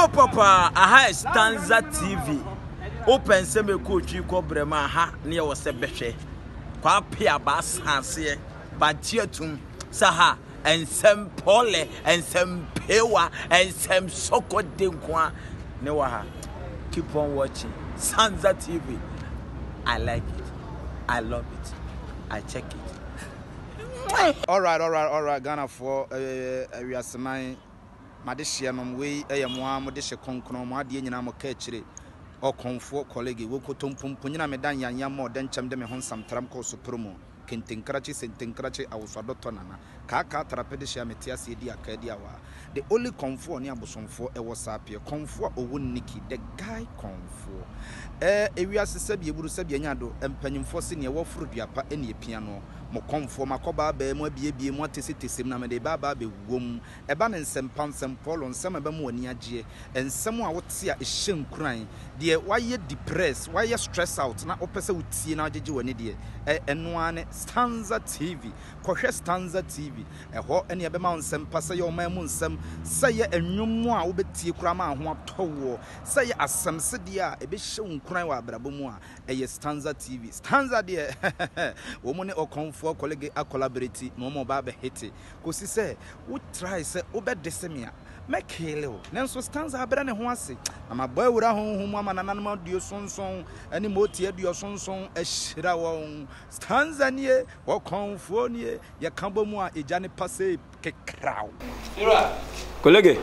Papa, aha Stanza TV. Open seme coach ko brema ha ne wo se behwe. Kwa pia bas hanse ba tietum saha ensem pole ensem pewa ensem soko denkwa ne wa ha. Keep on watching Stanza TV. I like it. I love it. I check it. All right. Ghana for we are semai madehye no we eyemo modehye konkron mo ade nyina mo ka akire o Komfo College we kotompompo nyina medan yanya mo de ncham de me honsam tram ko so promo kentenkrachi sentenkrachi awusado tonana ka trapedehye ametiase di akadi awa the only Komfo ni abosomfo e WhatsApp Komfo owuniki the guy Komfo ewia sesabie eburu sabie nyado empanyimfo se ne wofuru duapa ene piano mo Komfo makoba ba mu abiebie mu atesitesem na me de baba be wom eba ne nsempam polo nsem eba mu ani agye ensem a wote a ehyenkuran de waye depressed waye stress out na opese wotie na agege wani de eno ane Stanza TV kohwe Stanza TV eho ene ebe ma nsempa se ye o mu nsem se ye enwom a wobetie kura ma ho atowo se ye asemse de a ebe hye nkuran wa abrabo mu a eye Stanza TV Stanza de wo mo ne o Komfo College a collaborate no mo ba be hit kosi se wo try se wo be desemia mekele o nenso Stanza abra ne ho ase ama boy wura honhom ama nananam aduo sonson ani moti aduo sonson ahyira won Stanza nie wo Komfo nie ye kabo mu a eja ne pase kekraw College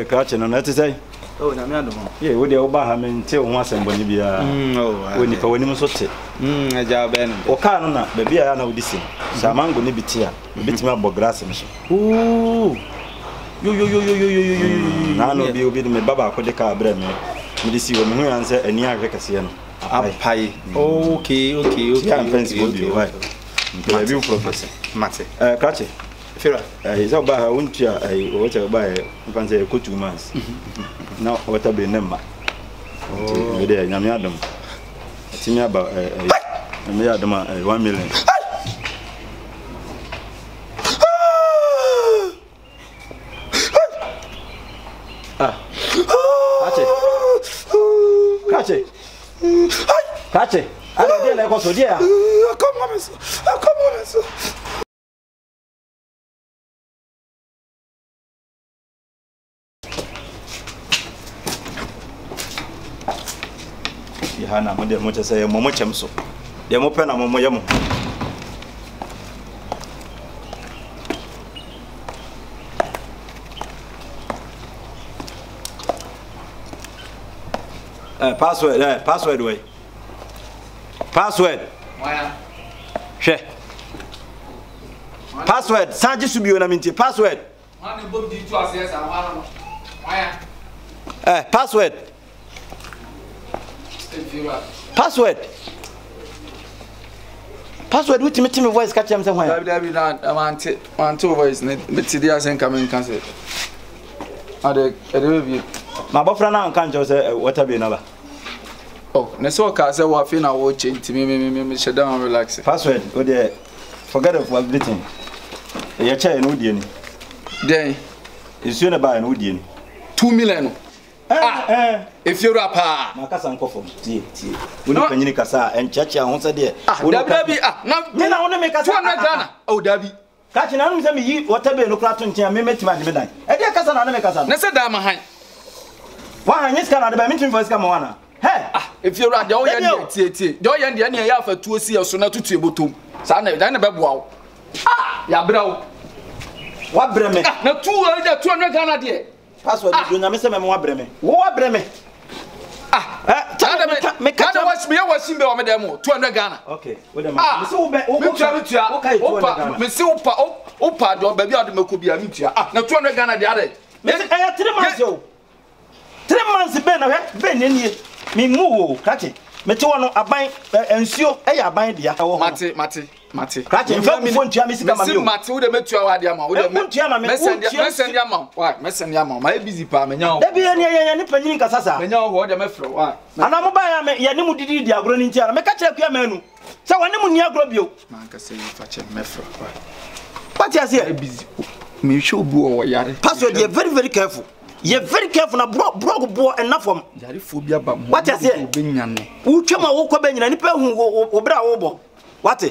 kache no na tese oh na me adom ye wo de wo ba ha mente wo asembo ni bia wo ni pa woni mo so te eja ba no o ka no na ba bia na wo disi sa mango ni bitia bitimi abo grass mi so yo na no bi obi me baba akode ka abra me disi wo me hu yan se ani ahwe kase no apai okay ya fancy go bi why be bi professor mate kache Fira is ba ha untia o che ba fancy ko 2 months now what be nemma we dey nyame adom timi aba nyame adom 1 million Kache ada dia na ko so dia come on Hana mo de mo che say mo chem so de mo pe na mo yemo password way password waya she password sanji subio na minti password man e bob di to access am waya password Password with me voice catch am say why Dabi na man to voice ne meti dia sen come cancel ade be my boyfriend now can just say what be na ba oh ne so ka say wa fi na wo change me shut down relax password o dey forget of everything e chair no die ni den isu na ba no die ni 2 million if you rapa makasa nkofo tie woni panyini kasa encheche ho se de dabi na na woni me kasa 200 Ghana oh dabi kachi na no se me yi whatever no krato ntia me metima de medan e de kasa na me kasa na se da ma han wa han yes kana de ba metim voice kama wana if you rapa o yan tie de o yan de na ya fa tuo si so na tutu ebotom sa na da na be boa wo ya brawo wa breme na 200 Ghana de password do na me se me wa breme wo wa breme me ka was me was simbe o me dem 200 Ghana okay we dem me se wo be wo ko me se opa do ba bia do mako bia me tua na 200 Ghana de ade me se 3 months yo 3 months be na be ne nie me mu wo kache me te wono aban ensuo ya aban dia wo mate kache mfa ku phone tua me sika ma me mate wo de metua wa de ama wo de mesend ama why mesend ama ma busy pa me nya wo da bi ye ne panyini kasasa me nya wo de me frɛ why ana mo ba ya me ye ne mu didi di agro ni ntia me ka kire kua manu se wone mu ni agro bio man ka se fa che me frɛ why what you say busy me show bu o yare password you very very careful You're very careful na broke boy enough from. What I say? Who chama woko ben na nipa hu obra wo what?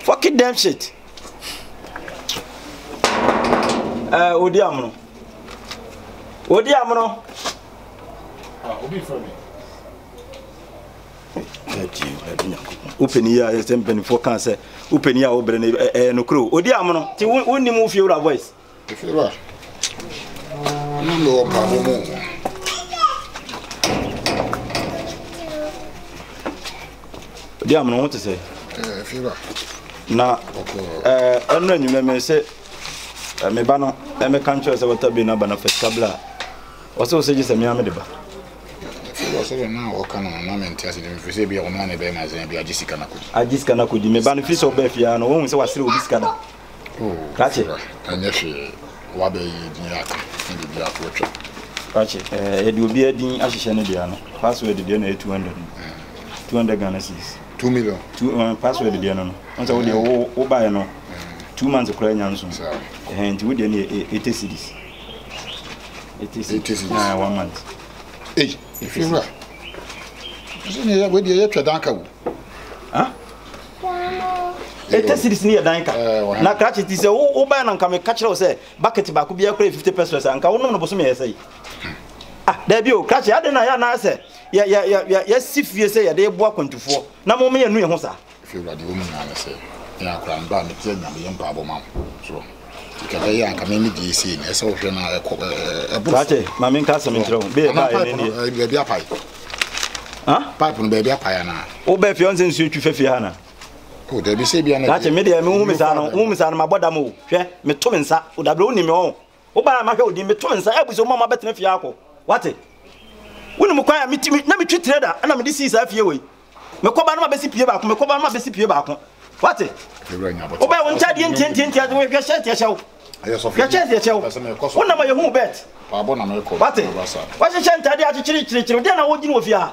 Fucking damn shit. Odi amono. Obi for me. Open here is tempen for cancer. Open here obre no crew. Odi amono. Ti wonni mu fie ura voice. Fie ura. No problem. Odi amono what to say? Fie ura. Na enu nyume me say me ba no me kan cho say water be na ba na festabla. Oso say just me amede ba. So now o kan na mente ase dem fese bia o na na be ma zen bia Jessica na kodi. Jessica na kodi me ba no fi so be fia no won say wasere obi sika da. Oh. Kache. Anya hwe wa be yi din aka. Ndi bia ko twa. Kache e di obi adin ahihye ne dia no. Password dia na 200. 200 Ghana cedis. 2 million. Password dia no. On say wo buy no. 2 months kura nya nso. Nti wo dia na 80 cedis. 80 cedis. 1 month. Hey, if you are. You where you twa danka wo. Ah? 80 cedis ni danka. Na Kache ti say wo buy na nka me catch you say bucket ba ko bia kura 50 pesos anka wo no boso me yesai. Ah, there be o Kache ade na ya na say ya sifie say ya de bo akwantufo. Na mo me yanu ye ho sa. If you are the woman na say ya kura nba me tie nyame yempa aboma. So Kaya ya kama mi di esi na ese ohwe na Kache mama nka asem nkyerɛ wo be ba ye ne baby apai ha pipe no baby apai na wo ba fie onse nsu twi fie ha na o da bi se bia na Kache me de me hu misa no maboda mo hwɛ me to mensa o da bre wo ni me ho wo ba ma hwɛ odi me to mensa e bu so mama betena fie akɔ wate woni mo kwa ya mitimi na me twi trader na me di si sa fie wei me kɔ ba no ma besi pie ba ko me kɔ ba no ma besi pie ba ko wate o ba won chadi enti ade we hwɛ hyɛ tie hyɛw ya chese chewo wona ma yehu bet abo na me ko wate wa hye ntade a chiri de na wo gini ofia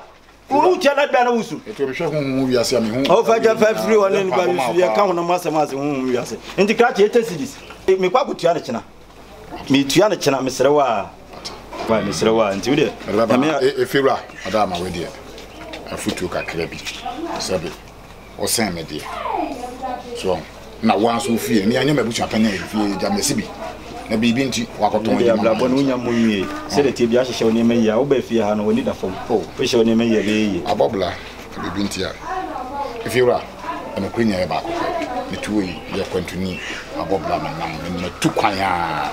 wo tia na bia na wusu eto be hwe hu wiase am hu o fa ja fa free one ni ba yusu ya ka wona mase hu wiase enti Kache 80 cedis me kwa kutua ne chena me tua ne chena me serewa wa me serewa enti wo de e fewra ada ma we de afutu kakra bi sabe o sen me de so na wanso fie ni anya mabucha panya fie jamesi bi na bibi nti wakoton ya blabo no nya munwie se de tie bi ahyehyɛ oni ma yia wo ba fie ha no oni da fom wo hye oni ma yia be yi abobla bibi nti a efiura na kwenya ba ko ni tuwi ya kwantuni abobla na tukwan a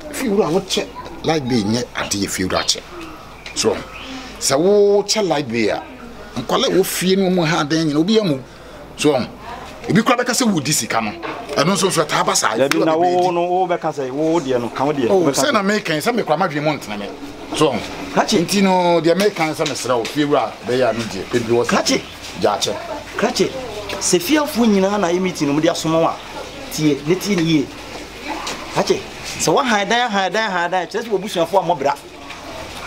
efiura wo che like be nye ade efiura che so sa wo che like be a nkwale wo fie no mu ha dan nyina obi amu so ebi kura beka se wudi sika no eno so ta ba sa ya bi na wo beka se wo de no kan de o se na me kan se me kura ma dwe mo ntena me so Kache nti no de me kan se me sra o fiewura be ya no de ebi wo Kache jaache Kache se fiafo nyina na emiti no mu de asomo wa tie ne tie ne ye Kache se wa hadan kyerɛ wo busuafo amobra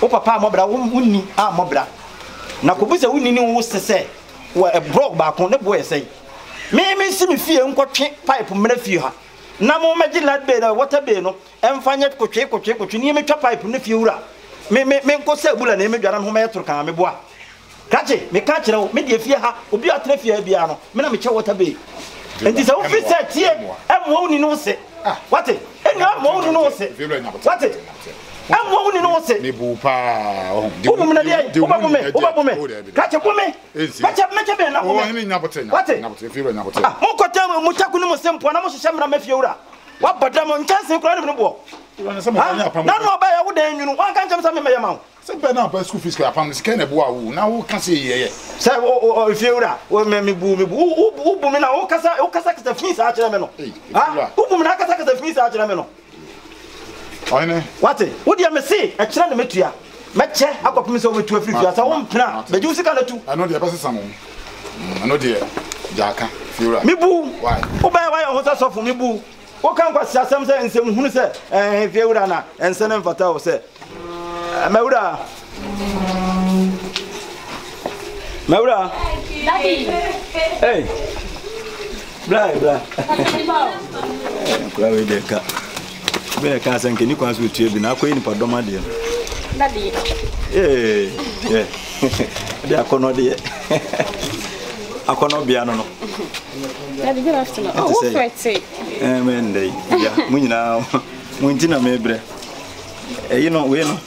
wo papa amobra wo unni amobra na ko busa unni ni wo sese wo e brok ba ko ne bo yesai me si me fie nkotwe pipe mra fie ha na mo magi lad be na water be no emfanye kotwe ni me twa pipe ne fie wura me nko sa bula na me dwana ho me yetoro kan me boa Kache me ka kire wo me de fie ha obi atena fie bia no me na me che water be enti se wo fi se tie emwo uni no se wate enu emwo uni no se wate emwo uni no se ne bu pa o mu na de o ba bu me Kache bu me Kache me che be na o ni nyabote na fiewura nyabote mo kota mo taku ni mo sempo na mo hye mra ma fiewura wa bada mo ntanse kura ne bo na no ba ya wo dan nwunu wan kan cham sa me me yama se be na ba school fees ka pam sika na bo awu na wo ka se yeye se o fiewura o me bu me na o kasa kasa fees a kire me no ha o bu me na kasa fees a kire me no oyne wate wo dia me se a kire na metua meche akopem se o metua free fia sa wo mpna be ju sika na tu ano de ba se samo ano de jaka fiewura mi bu wo ba ya ho sa sofo mi bu wo kan kwa siasam se nsem hunu se fiewura na ense ne mfata wo se mawura daddy hey bra kula we de ka Be ka san ke ni kwan so tue bi na akwa ni padoma de. Daddy. Yeah. They are kono de. Akono bia no. Daddy, good afternoon. Oh, what for it? Men dey. Ya, mu nyina mu ntina mebre. You know we no.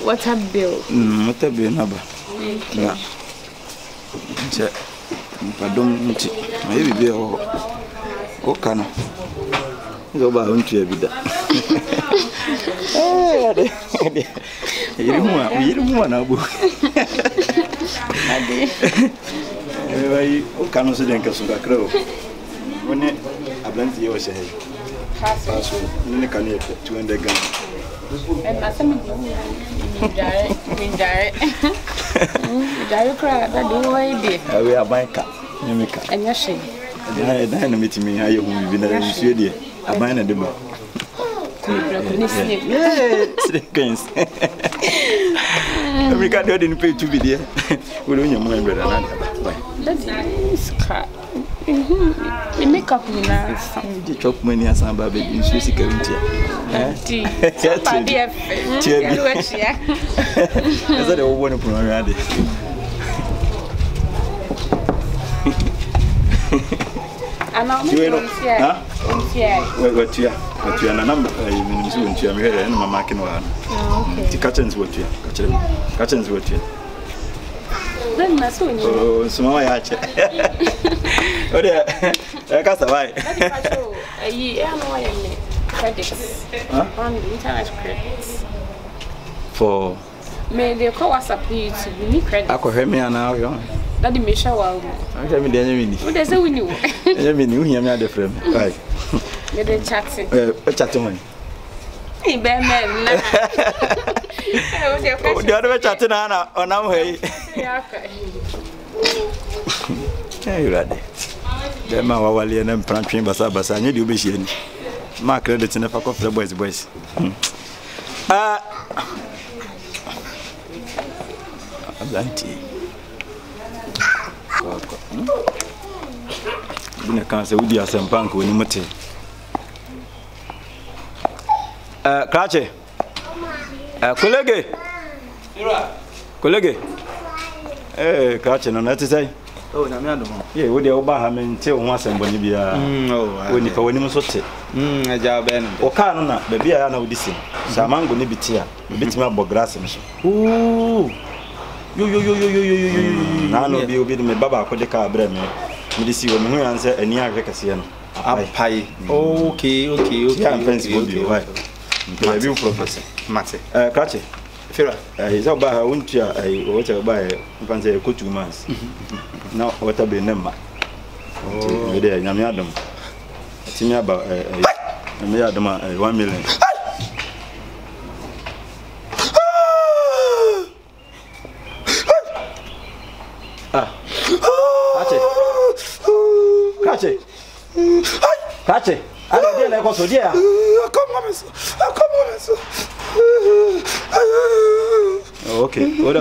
Water bill. Water bill na ba. Na. Che. Padom nti. Maybe be o kana. Go ba untu e bida. Yirimu na bu. Ade. Vai o kana so den ka so kakra o. Woni ablanti ye o she. Paso. Ni kana ye 200 gram. Masami minjare kra da de way de We abanka nyemika anya she da na metimi aye hu bi na nsuo de aban na de ba Sneakers. America didn't pay to be there. We don't know my brother. That's car. We make up in us. The chop money as a baby in Swiss currency. Tea. Is that a one of them? I'm not here. What you are a number. I mean, you are here and my marking one. The curtains what you are. Curtains what you are. Then my son. Oh, small yacht. Oh, dear. I can't survive. I am no credits. On internet credits. For may they call us up to me credit. I could hear me now. That the Misha will. I tell me the enemy. What does it win you? I mean, you hear me at the frame. Right. They're chatting. Chatting. Hey, man. The other chatting on our way. Hey, ready. The man was and planting Basa, and you be seen. My credits in the fuck of the boys. Atlantic. Bina kanse wudi asempanko woni mote. Kache. Kolege. Kolege. Kache no na tisai. Oh, na me adom. Ye wodi e oba ha me nte wo asembo ni bia. Woni fa woni so te. Aja be no. O ka no na ba bia ya na wodi sim. Samango ne bitia. Bitimi abo grass me so. Yo. Na no bi obi me baba akode ka abra me. Me disi wo me hu yan se ani ahwe kase no. Apai. Okay. Yeah, I'm friends with you. Why? The review professor. Mate. Kache. Fira. Is about how won't you? What I buy. Fancy a coach 2 months. Now what I be number. Oh, there. Yamiadam. Tell me about Yamiadam 1 million. Kache. I don't like also dear. Come on. Okay. What?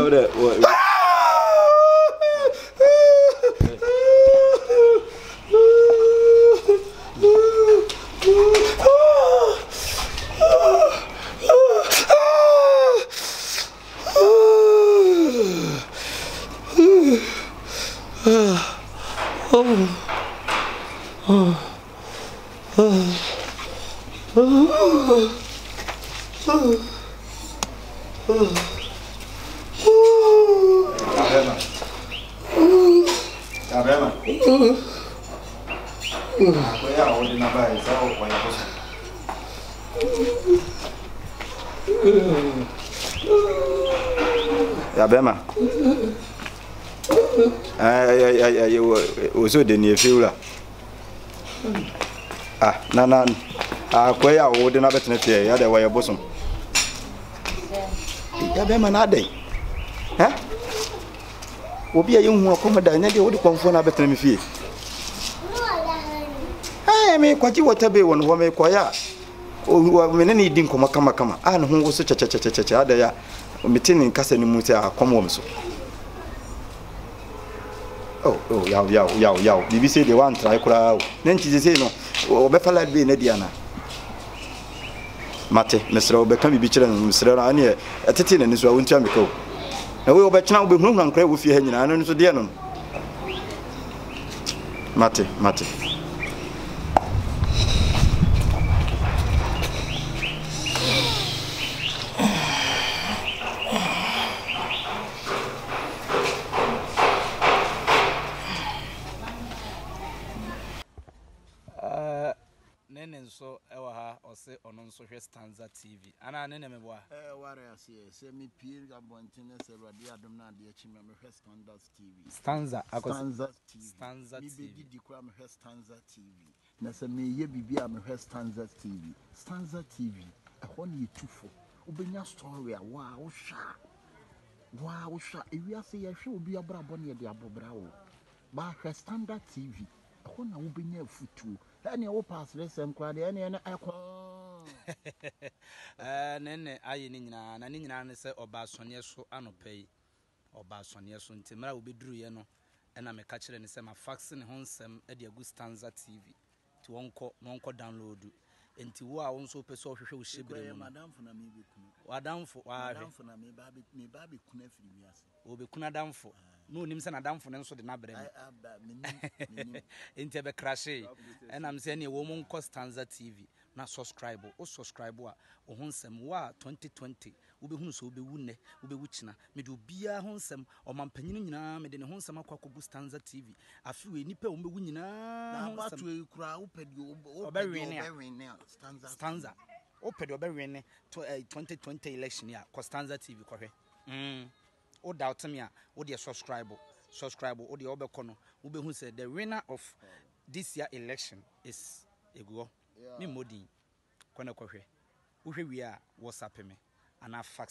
Yabema. Also the near fuel. Na. Kwaya wo de na betene tie ya de wa yebosom. Yabema na dey. Obi aye hu akomoda nya de wo de konfo na betene me fie. Me kwaji watabe won ho me kwaya. O me ne di nkoma kama. No ho wo so chechecheche ada ya. Metini nkasa ni mu se akom wo so. Oh, yaw. Bibi say they want try kura. Then she say no. Obefa light be na dia na. Mate, Mr. Obeka bibi kire no Mr. na ane etete na niso a wontua meka o. Na we obekena obehunu nkra wo fie ha nyina no so de no. Mate. Nene nso ewa ha ose ono nso hwe Stanza TV ana nene mebo a ware ase se me pie abonten se rade adom na ade achi me hwe Stanza TV mi bedi di kwa me hwe Stanza TV na se me ye bibia me hwe Stanza TV ehọ na yetufo obenya story a wa wo hwa ewiase ye hwe obi abrabọ na ye de abobra wo ba hwe Standard TV ehọ na wo benya afutuo any wo pass lesson kwa de any akọ nene aye ni nyina na ni nyina ne se oba asone so anopai oba asone so ntimra wo beduru ye no na me ka kire ne se ma fax ne honsem e de agu Stanza TV ti wonko download enti wo a won so pese ohwehwe wo hyebre mu madamfo na me bekunu wadamfo madamfo na me ba bekunu afiri wiase wo bekunu adamfo no nim se na adamfo ne nso de na brem enti e be crashe enam se ne wo mon ko Stanza TV na subscribe a wo honsem wa 2020 wo behunu so wo bewu ne wo bewu kina me de obia honsem o mampanyinu nyina me de ne honsem akwakogu Stanza TV afi we nipa wo bewu nyina na abatu ekura wo pedi Stanza wo pedi obewene 2020 election ya ko Stanza TV kohwe o doubt me a wo de subscribe wo de obekono wo behu say the winner of this year election is Ego me modi kwana kohwe wo hwe wi a WhatsApp me ana fax